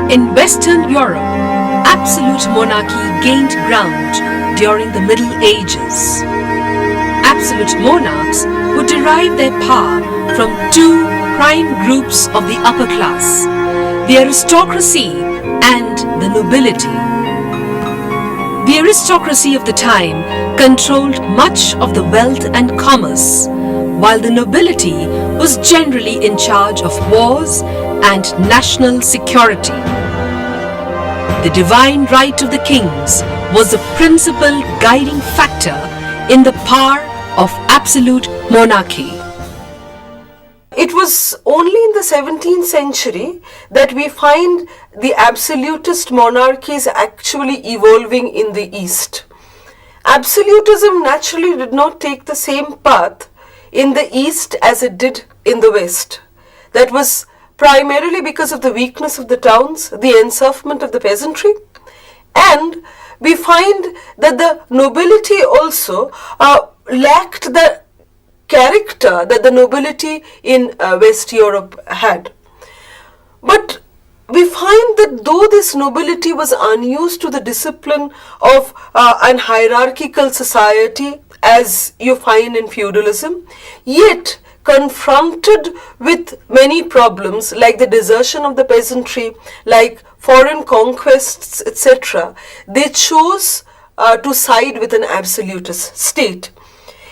In Western Europe, absolute monarchy gained ground during the Middle Ages. Absolute monarchs would derive their power from two prime groups of the upper class, the aristocracy and the nobility. The aristocracy of the time controlled much of the wealth and commerce, while the nobility was generally in charge of wars and national security. The divine right of the kings was the principal guiding factor in the power of absolute monarchy. It was only in the 17th century that we find the absolutist monarchies actually evolving in the East. Absolutism naturally did not take the same path in the East as it did in the West. That was primarily because of the weakness of the towns, the encirclement of the peasantry, and we find that the nobility also lacked the character that the nobility in West Europe had. But we find that though this nobility was unused to the discipline of an hierarchical society as you find in feudalism, yet confronted with many problems like the desertion of the peasantry, like foreign conquests, etc., they chose to side with an absolutist state.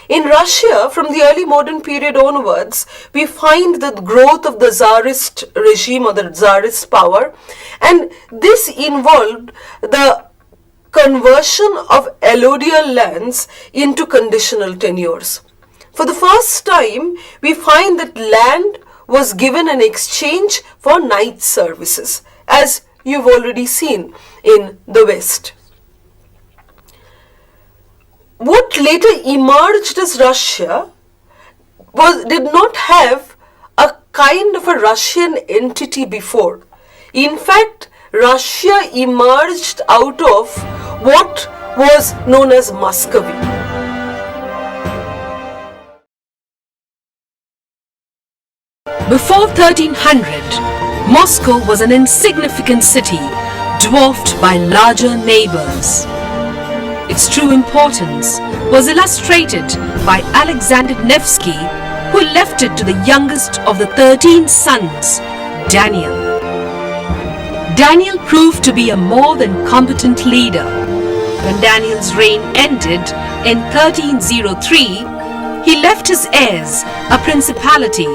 In Russia, from the early modern period onwards, we find the growth of the Tsarist regime or the Tsarist power, and this involved the conversion of allodial lands into conditional tenures. For the first time, we find that land was given in exchange for knight services, as you've already seen in the West. What later emerged as Russia did not have a kind of a Russian entity before. In fact, Russia emerged out of what was known as Muscovy. Before 1300, Moscow was an insignificant city, dwarfed by larger neighbors. Its true importance was illustrated by Alexander Nevsky, who left it to the youngest of the 13 sons, Daniel. Daniel proved to be a more than competent leader. When Daniel's reign ended in 1303, he left his heirs a principality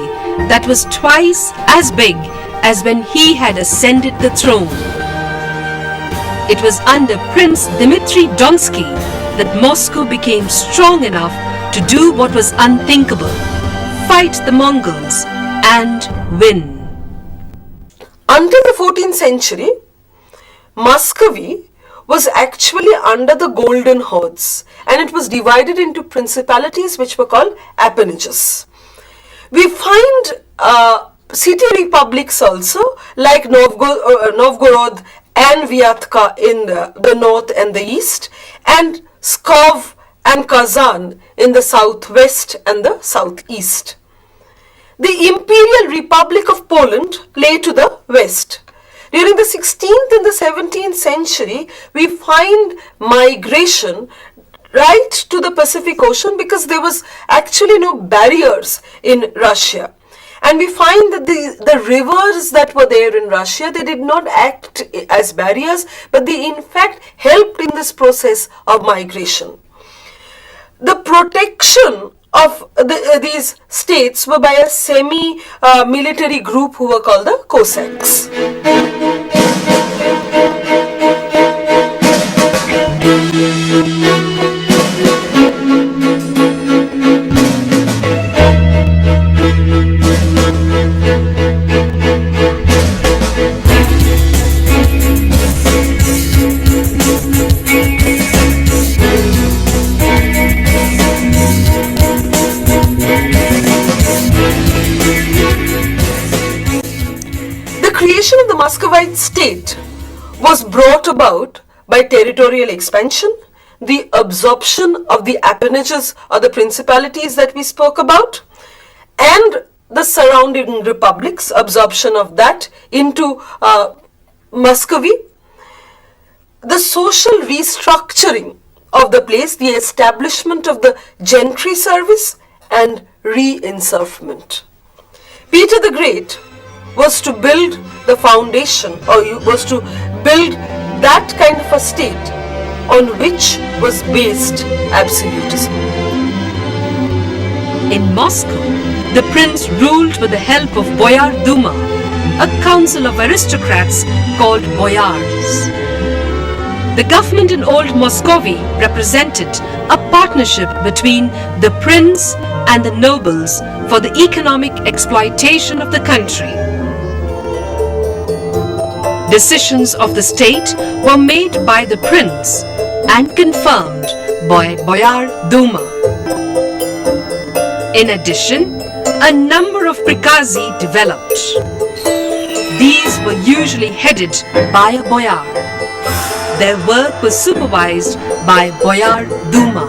that was twice as big as when he had ascended the throne. It was under Prince Dmitry Donsky that Moscow became strong enough to do what was unthinkable: fight the Mongols and win. Until the 14th century, Muscovy was actually under the Golden Hordes, and it was divided into principalities which were called appanages. We find city republics also, like Novgorod and Vyatka in the north and the east, and Pskov and Kazan in the southwest and the southeast. The Imperial Republic of Poland lay to the west. During the 16th and the 17th century, we find migration right to the Pacific Ocean because there was actually no barriers in Russia. And we find that the rivers that were there in Russia, they did not act as barriers, but they in fact helped in this process of migration. The protection of these states were by a semi-military group who were called the Cossacks. Of the Muscovite state was brought about by territorial expansion, the absorption of the appanages or the principalities that we spoke about, and the surrounding republics, absorption of that into Muscovy, the social restructuring of the place, the establishment of the gentry service and reinsurfment. Peter the Great was to build the foundation, or was to build that kind of a state on which was based absolutism. In Moscow, the prince ruled with the help of Boyar Duma, a council of aristocrats called boyars. The government in Old Muscovy represented a partnership between the prince and the nobles for the economic exploitation of the country. Decisions of the state were made by the prince and confirmed by Boyar Duma. In addition, a number of prikazi developed. These were usually headed by a boyar. Their work was supervised by Boyar Duma.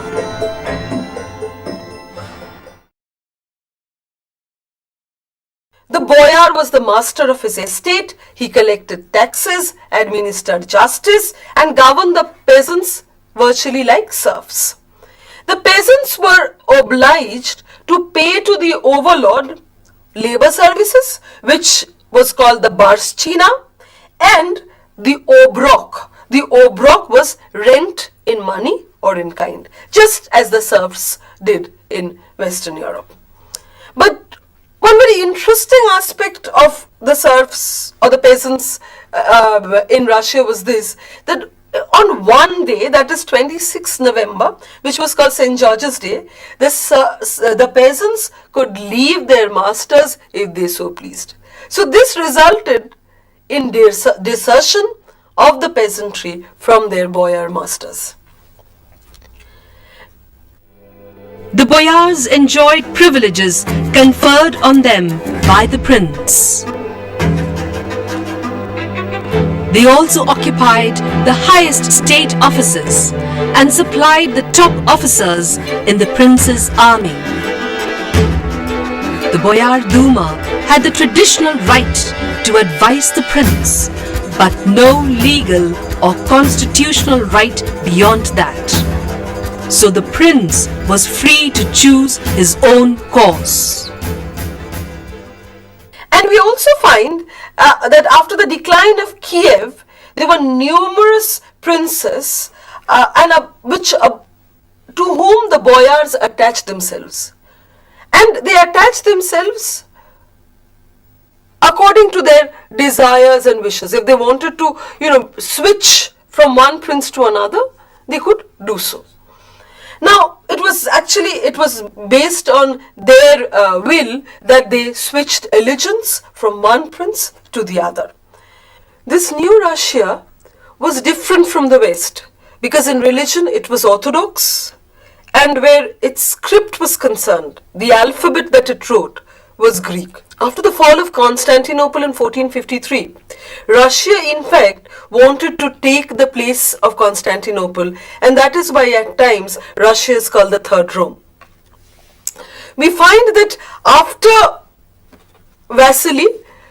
The boyar was the master of his estate. He collected taxes, administered justice, and governed the peasants virtually like serfs. The peasants were obliged to pay to the overlord labor services, which was called the barschina, and the obrok. The obrok was rent in money or in kind, just as the serfs did in Western Europe. But one very interesting aspect of the serfs or the peasants in Russia was this, that on one day, that is 26th November, which was called St. George's Day, the peasants could leave their masters if they so pleased. So this resulted in desertion of the peasantry from their boyar masters. The boyars enjoyed privileges conferred on them by the prince. They also occupied the highest state offices and supplied the top officers in the prince's army. The Boyar Duma had the traditional right to advise the prince, but no legal or constitutional right beyond that. So the prince was free to choose his own course. And we also find that after the decline of Kiev, there were numerous princes to whom the boyars attached themselves. And they attached themselves according to their desires and wishes. If they wanted to, switch from one prince to another, they could do so. Now, it was based on their will that they switched allegiance from one prince to the other. This new Russia was different from the West because in religion it was Orthodox, and where its script was concerned, the alphabet that it wrote was Greek. After the fall of Constantinople in 1453, Russia in fact wanted to take the place of Constantinople, and that is why at times Russia is called the Third Rome. We find that after Vasily,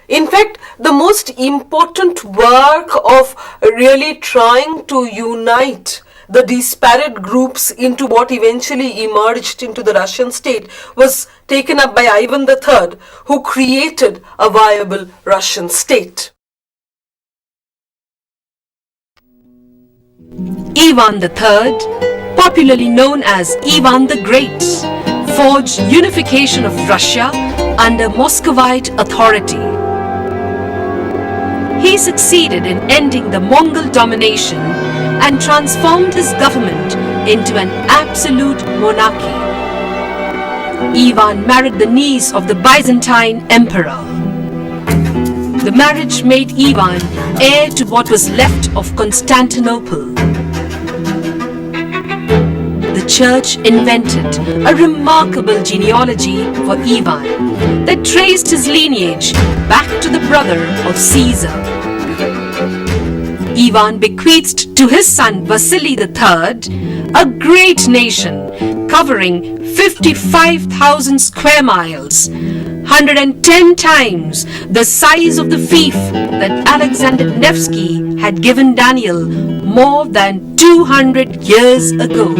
in fact, the most important work of really trying to unite the disparate groups into what eventually emerged into the Russian state was taken up by Ivan III, who created a viable Russian state. Ivan III, popularly known as Ivan the Great, forged unification of Russia under Muscovite authority. He succeeded in ending the Mongol domination and transformed his government into an absolute monarchy. Ivan married the niece of the Byzantine emperor. The marriage made Ivan heir to what was left of Constantinople. The church invented a remarkable genealogy for Ivan that traced his lineage back to the brother of Caesar. Ivan bequeathed to his son Vasily III a great nation covering 55,000 square miles, 110 times the size of the fief that Alexander Nevsky had given Daniel more than 200 years ago.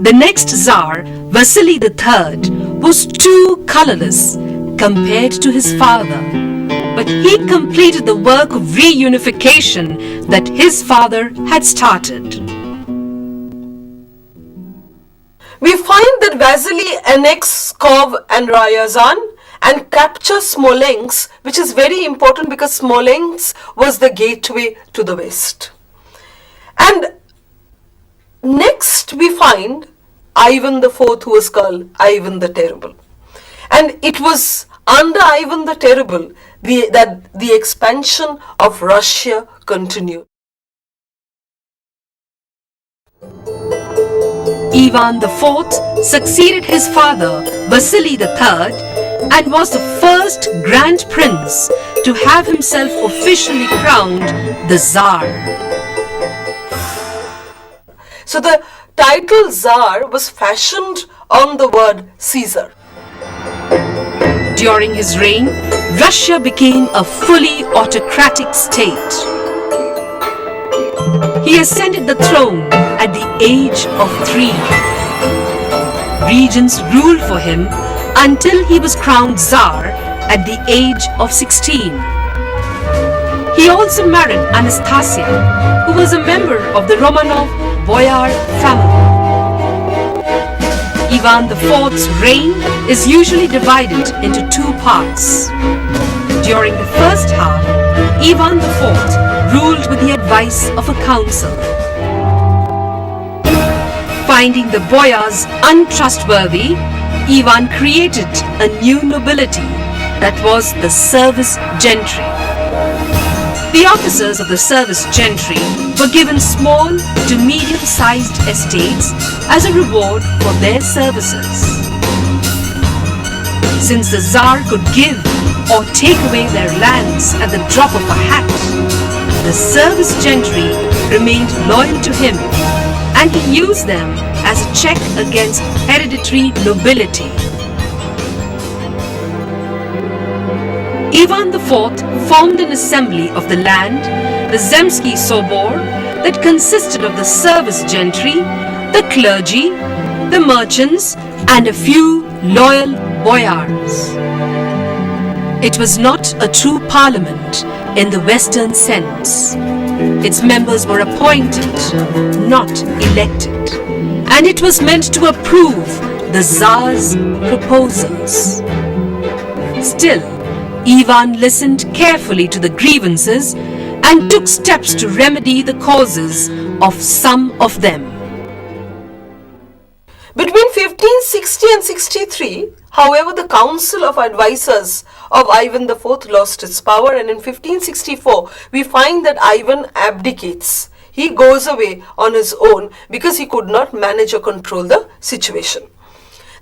The next Tsar, Vasily III, was too colorless compared to his father, but he completed the work of reunification that his father had started. We find that Vasily annexed Pskov and Ryazan and captured Smolensk, which is very important because Smolensk was the gateway to the west. And next we find Ivan IV, who was called Ivan the Terrible. And it was under Ivan the Terrible that the expansion of Russia continued. Ivan IV succeeded his father Vasily III and was the first Grand Prince to have himself officially crowned the Tsar. So the title Tsar was fashioned on the word Caesar. During his reign, Russia became a fully autocratic state. He ascended the throne at the age of 3. Regents ruled for him until he was crowned Tsar at the age of 16. He also married Anastasia, who was a member of the Romanov Boyar family. Ivan IV's reign is usually divided into 2 parts. During the first half, Ivan IV ruled with the advice of a council. Finding the boyars untrustworthy, Ivan created a new nobility that was the service gentry. The officers of the service gentry were given small to medium-sized estates as a reward for their services. Since the Tsar could give or take away their lands at the drop of a hat, the service gentry remained loyal to him, and he used them as a check against hereditary nobility. Ivan IV formed an assembly of the land, the Zemsky Sobor, that consisted of the service gentry, the clergy, the merchants, and a few loyal boyars. It was not a true parliament in the Western sense. Its members were appointed, not elected, and it was meant to approve the Tsar's proposals. Still, Ivan listened carefully to the grievances and took steps to remedy the causes of some of them. Between 1560 and 63, however, the Council of Advisors of Ivan IV lost its power, and in 1564 we find that Ivan abdicates. He goes away on his own because he could not manage or control the situation.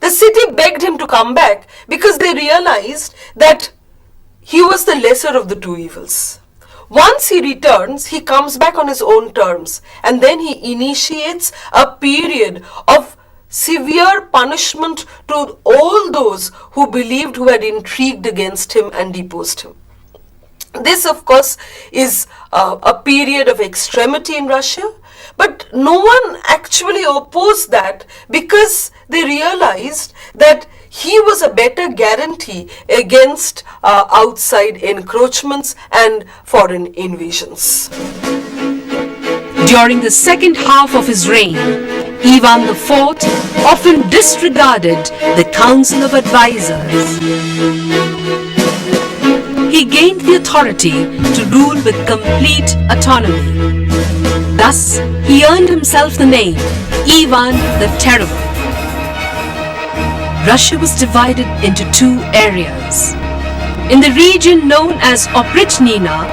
The city begged him to come back because they realized that he was the lesser of the 2 evils. Once he returns, he comes back on his own terms, and then he initiates a period of severe punishment to all those who had intrigued against him and deposed him. This, of course, is a period of extremity in Russia, but no one actually opposed that because they realized that he was a better guarantee against outside encroachments and foreign invasions. During the second half of his reign, Ivan IV often disregarded the Council of Advisors. He gained the authority to rule with complete autonomy. Thus, he earned himself the name Ivan the Terrible. Russia was divided into 2 areas. In the region known as Oprichnina,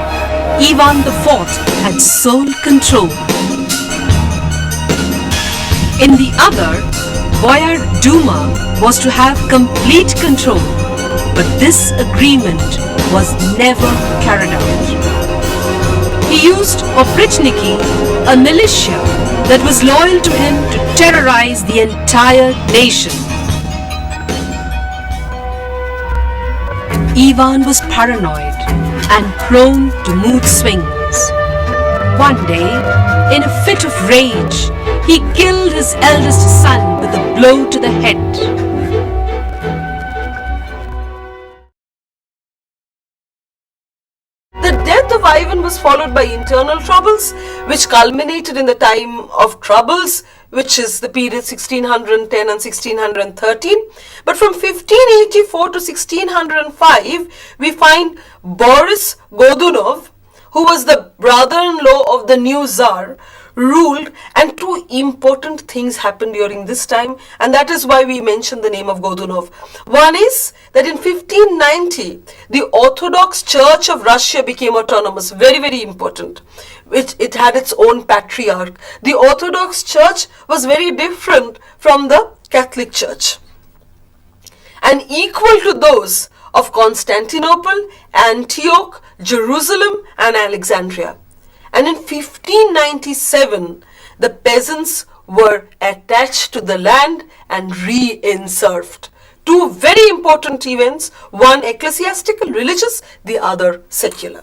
Ivan IV had sole control. In the other, Boyar Duma was to have complete control, but this agreement was never carried out. He used Oprichniki, a militia that was loyal to him, to terrorize the entire nation. Ivan was paranoid and prone to mood swings. One day, in a fit of rage, he killed his eldest son with a blow to the head. The death of Ivan was followed by internal troubles, which culminated in the time of troubles, which is the period 1610 and 1613. But from 1584 to 1605, we find Boris Godunov, who was the brother-in-law of the new Tsar, ruled, and two important things happened during this time, and that is why we mention the name of Godunov. One is that in 1590, the Orthodox Church of Russia became autonomous, very, very important. It had its own patriarch. The Orthodox Church was very different from the Catholic Church and equal to those of Constantinople, Antioch, Jerusalem and Alexandria. And in 1597, the peasants were attached to the land and re-enserved. Two very important events, one ecclesiastical, religious, the other secular.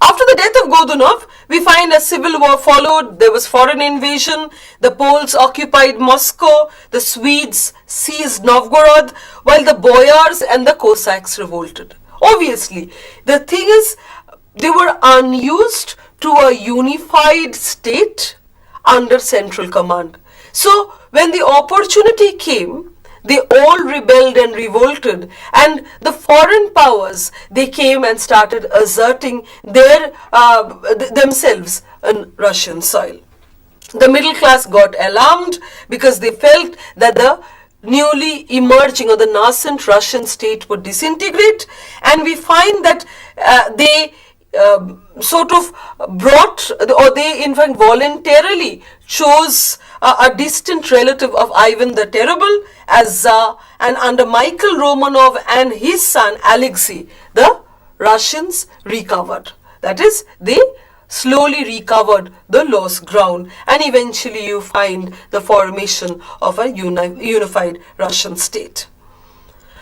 After the death of Godunov, we find a civil war followed. There was foreign invasion. The Poles occupied Moscow. The Swedes seized Novgorod, while the Boyars and the Cossacks revolted. Obviously, the thing is, they were unused to a unified state under central command. So, when the opportunity came, they all rebelled and revolted, and the foreign powers, they came and started asserting themselves on Russian soil. The middle class got alarmed because they felt that the newly emerging or the nascent Russian state would disintegrate, and we find that they sort of brought, or they in fact voluntarily chose a distant relative of Ivan the Terrible as Tsar, and under Michael Romanov and his son Alexei, the Russians recovered. That is, they slowly recovered the lost ground, and eventually you find the formation of a unified Russian state.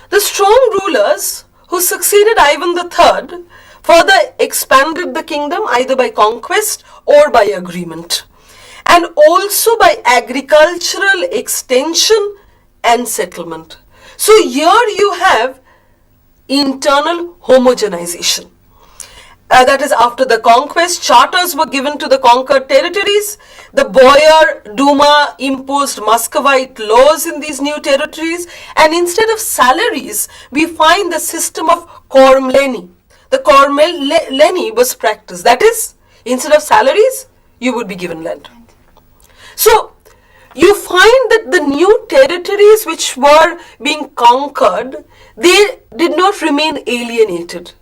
The strong rulers who succeeded Ivan III further expanded the kingdom either by conquest or by agreement, and also by agricultural extension and settlement. So here you have internal homogenization. That is, after the conquest, charters were given to the conquered territories. The Boyar Duma imposed Muscovite laws in these new territories, and instead of salaries, we find the system of kormleni. The kormleni was practiced. That is, instead of salaries, you would be given land. So, you find that the new territories which were being conquered, they did not remain alienated.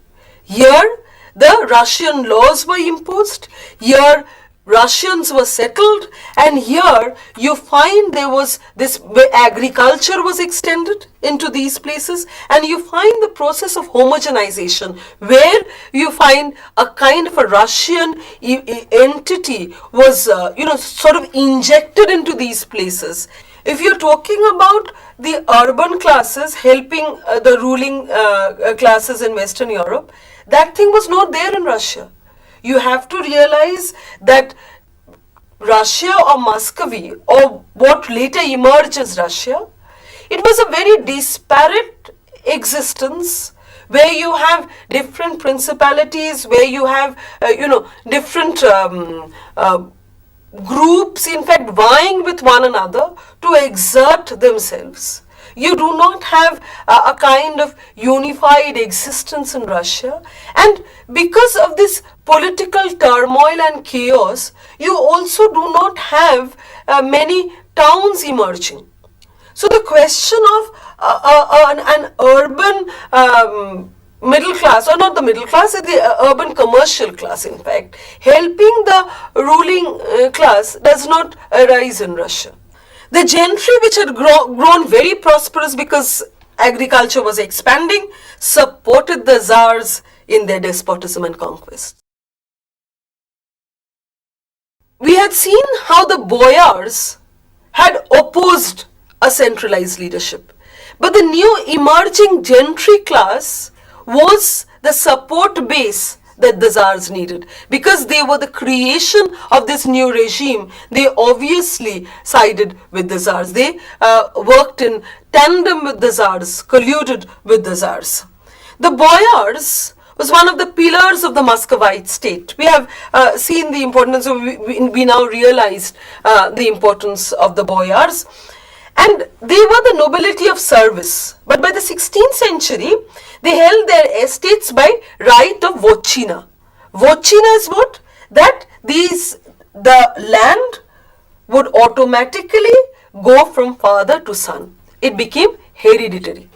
Here, the Russian laws were imposed. Here, Russians were settled, and here you find there was this, agriculture was extended into these places, and you find the process of homogenization where you find a kind of a Russian entity was sort of injected into these places. If you're talking about the urban classes helping the ruling classes in Western Europe, that thing was not there in Russia. You have to realize that Russia or Muscovy, or what later emerged as Russia, it was a very disparate existence where you have different principalities, where you have different groups in fact vying with one another to exert themselves. You do not have a kind of unified existence in Russia, and because of this political turmoil and chaos, you also do not have many towns emerging. So the question of an urban middle class, or not the middle class, the urban commercial class in fact, helping the ruling class does not arise in Russia. The gentry, which had grown very prosperous because agriculture was expanding, supported the Tsars in their despotism and conquest. we had seen how the boyars had opposed a centralized leadership. But the new emerging gentry class was the support base that the Tsars needed. Because they were the creation of this new regime, they obviously sided with the Tsars. They worked in tandem with the Tsars, colluded with the Tsars. The boyars was one of the pillars of the Muscovite state. We have seen the importance of, we now realized the importance of the boyars. And they were the nobility of service. But by the 16th century, they held their estates by right of votchina. Votchina is what? That the land would automatically go from father to son. It became hereditary.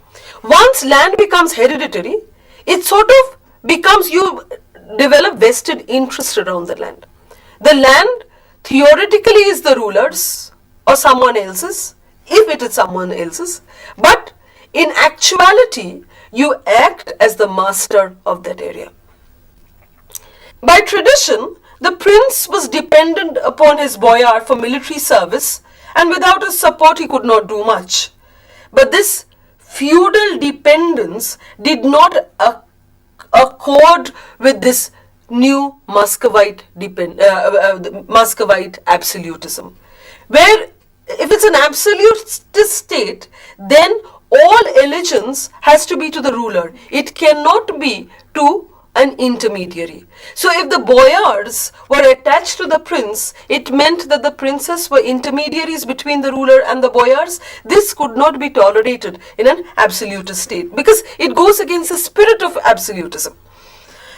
Once land becomes hereditary, it sort of becomes, you develop vested interest around the land. The land theoretically is the ruler's or someone else's, if it is someone else's, but in actuality, you act as the master of that area. By tradition, the prince was dependent upon his boyar for military service, and without his support he could not do much. But this feudal dependence did not accord with this new Muscovite absolutism, where if it's an absolutist state, then all allegiance has to be to the ruler. It cannot be to an intermediary. So if the boyars were attached to the prince, it meant that the princes were intermediaries between the ruler and the boyars. This could not be tolerated in an absolutist state because it goes against the spirit of absolutism.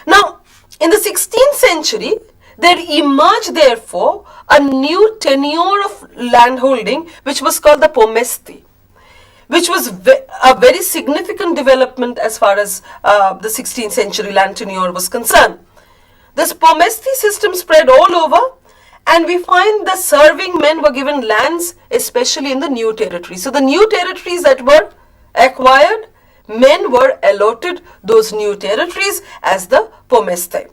Now, in the 16th century, there emerged therefore a new tenure of landholding which was called the pomesty, which was a very significant development as far as the 16th century land tenure was concerned. This pomesty system spread all over, and we find the serving men were given lands, especially in the new territories. So the new territories that were acquired, men were allotted those new territories as the pomestai.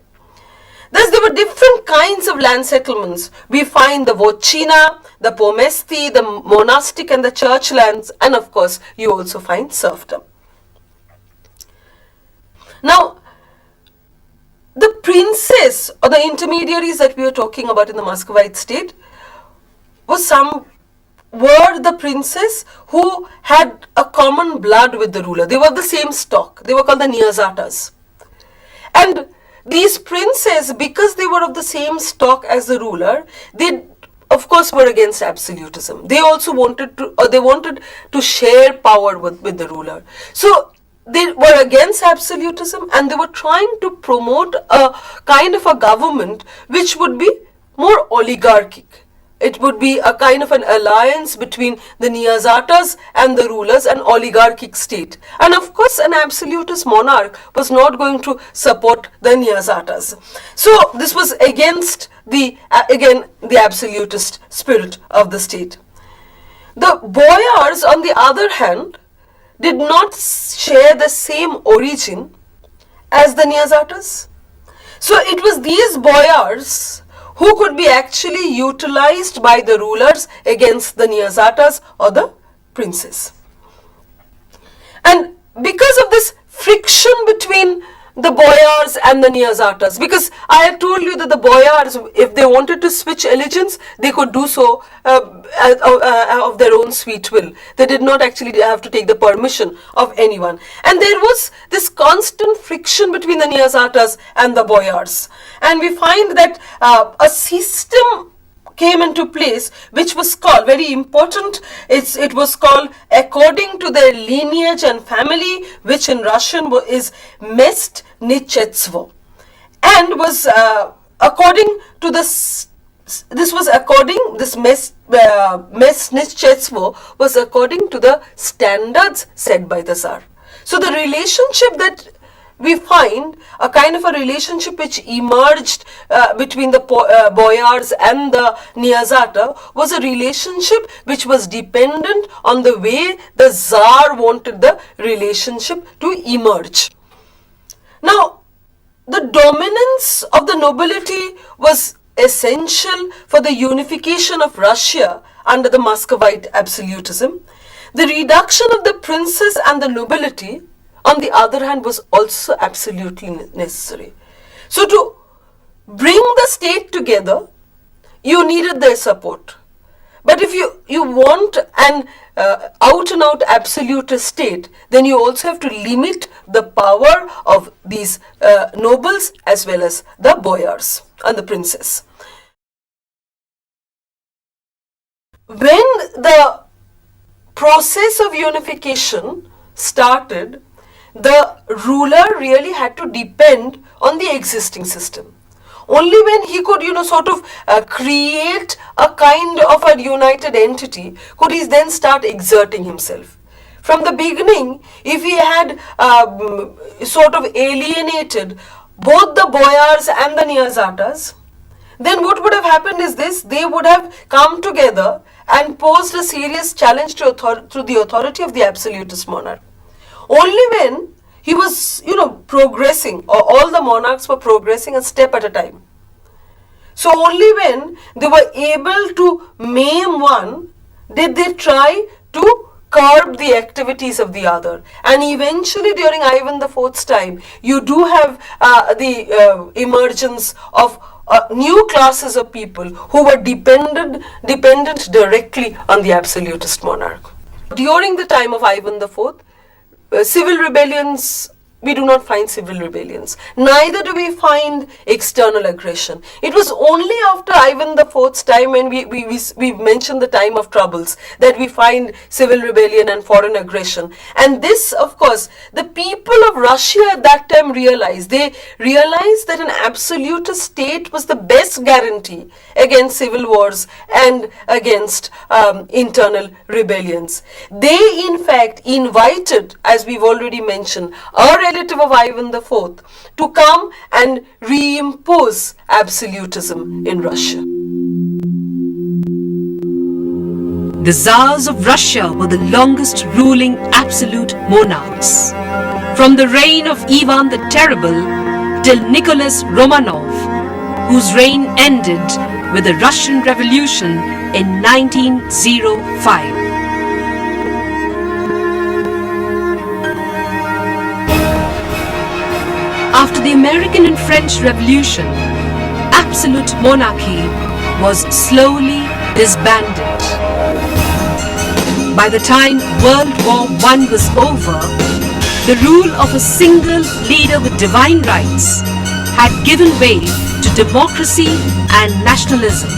Thus, there were different kinds of land settlements. We find the votchina, the pomesty, the monastic and the church lands, and of course, you also find serfdom. Now, the princes or the intermediaries that we are talking about in the Muscovite state were the princes who had a common blood with the ruler. They were the same stock. They were called the Nyazatas. And these princes, because they were of the same stock as the ruler, they of course were against absolutism. They also wanted to share power with the ruler. So they were against absolutism, and they were trying to promote a kind of a government which would be more oligarchic. It would be a kind of an alliance between the Nyazatas and the rulers, an oligarchic state. And of course, an absolutist monarch was not going to support the Nyazatas. So this was against the absolutist spirit of the state. The boyars, on the other hand, did not share the same origin as the Nyazatas. So it was these boyars who could be actually utilized by the rulers against the Nyazatas or the princes. And because of this friction between the boyars and the Nyazatas, because I have told you that the boyars, if they wanted to switch allegiance, they could do so of their own sweet will. They did not actually have to take the permission of anyone. And there was this constant friction between the Nyazatas and the boyars. And we find that a system came into place which was called, very important, it was called according to their lineage and family, which in Russian is Местничество, and was according to this Местничество was according to the standards set by the Tsar. So the relationship that we find, a kind of a relationship which emerged between the boyars and the Nyazata, was a relationship which was dependent on the way the Tsar wanted the relationship to emerge. Now, the dominance of the nobility was essential for the unification of Russia under the Muscovite absolutism. The reduction of the princes and the nobility, on the other hand, was also absolutely necessary. So to bring the state together, you needed their support. But if you want an out and out absolutist state, then you also have to limit the power of these nobles as well as the boyars and the princes. When the process of unification started, the ruler really had to depend on the existing system. Only when he could, create a kind of a united entity could he then start exerting himself. From the beginning, if he had sort of alienated both the boyars and the Niazatas, then what would have happened is this: they would have come together and posed a serious challenge to the authority of the absolutist monarch. Only when he was, progressing, or all the monarchs were progressing a step at a time. So only when they were able to maim one did they try to curb the activities of the other. And eventually during Ivan IV's time, you do have the emergence of new classes of people who were dependent directly on the absolutist monarch. During the time of Ivan IV, civil rebellions, we do not find civil rebellions. Neither do we find external aggression. It was only after Ivan IV's time, when we mentioned the time of troubles, that we find civil rebellion and foreign aggression. And this, of course, the people of Russia at that time realized. They realized that an absolutist state was the best guarantee against civil wars and against internal rebellions. They, in fact, invited, as we've already mentioned, a relative of Ivan IV to come and reimpose absolutism in Russia. The Tsars of Russia were the longest ruling absolute monarchs. From the reign of Ivan the Terrible till Nicholas Romanov, whose reign ended with the Russian Revolution in 1905. After the American and French Revolution, absolute monarchy was slowly disbanded. By the time World War I was over, the rule of a single leader with divine rights had given way to democracy and nationalism.